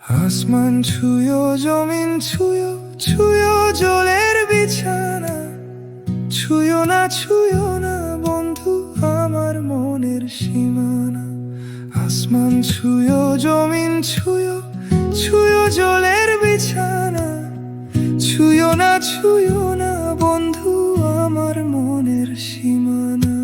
আসমান ছুঁয়ো, জমিন ছুঁয়ো, ছুঁয়ো জলের বিছানা। ছুঁয়ো না বন্ধু আমার মনের সীমানা। আসমান ছুঁয়ো, জমিন ছুঁয়ো, ছুঁয়ো জলের বিছানা। ছুঁয়ো না বন্ধু আমার মনের সীমানা।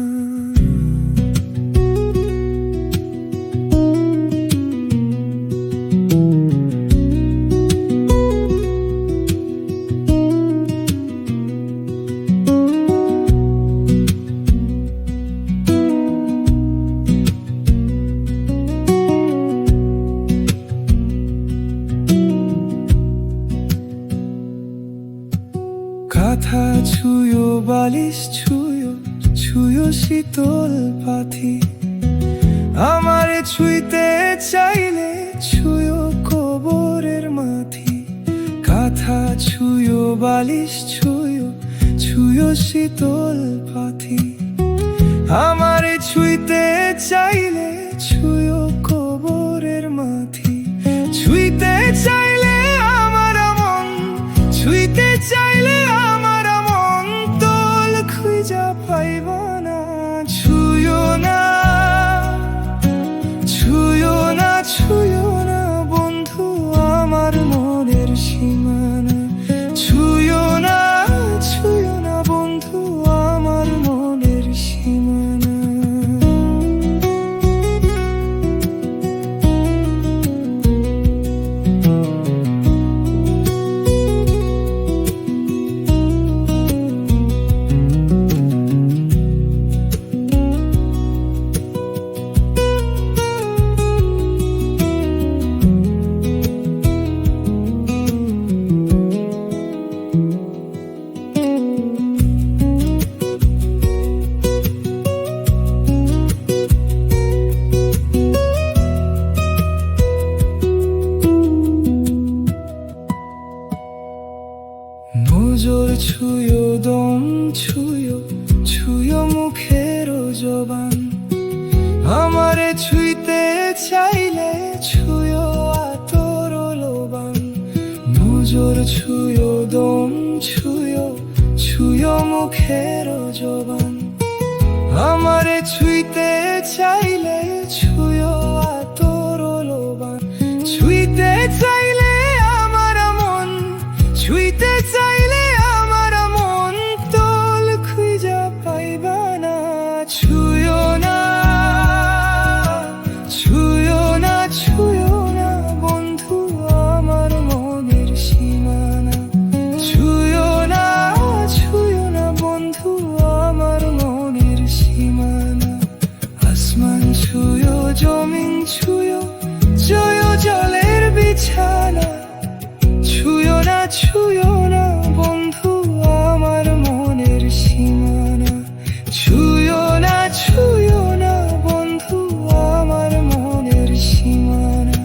কাঁথা ছুঁয়ো, বালিশ ছুঁয়ো, ছুঁয়ো শীতল পাথি। আমারে ছুঁইতে চাইলে ছুঁয়ো কবরের মাথি। কাঁথা ছুঁয়ো, বালিশ ছুঁয়ো, ছুঁয়ো শীতল পাথি। আমারে ছুঁইতে চাইলে ছুঁয়ো কবরের মাথি। ছুঁইতে চাইলে আমার মন, ছুঁইতে চাইলে আমার মন তোল খুঁজা পাইবা না। ছুঁয়ো না, ছুঁয়ো না, ছুঁয়ো না বন্ধু আমার মনের সীমানা। ছুঁয়ো না বন্ধু আমার মনের সীমানা। নজর ছুঁয়ো, দম ছুঁয়ো, ছুঁয়ো মুখের জবান। আমারে ছুঁইতে চাইলে ছুঁয়ো আতর লোবান। নজর ছুঁয়ো, দম ছুঁয়ো, ছুঁয়ো মুখের জবান। আমারে ছুঁইতে চাইলে ছুঁয়ো আতর লোবান। ছুঁইতে চাইলে আমার মন, ছুঁইতে চাইলে আমার মন তোল খুঁজা পাইবা না। ছুঁয়ো না, ছুঁয়ো না, ছুঁয়ো না বন্ধু আমার মনের সীমানা। ছুঁয়ো না বন্ধু আমার মনের সীমানা। আসমান ছুঁয়ো, জমিন ছুঁয়ো, ছুঁয়ো জলের বিছানা। ছুঁয়ো না বন্ধু আমার মনের সীমানা। ছুঁয়ো না বন্ধু আমার মনের সীমানা।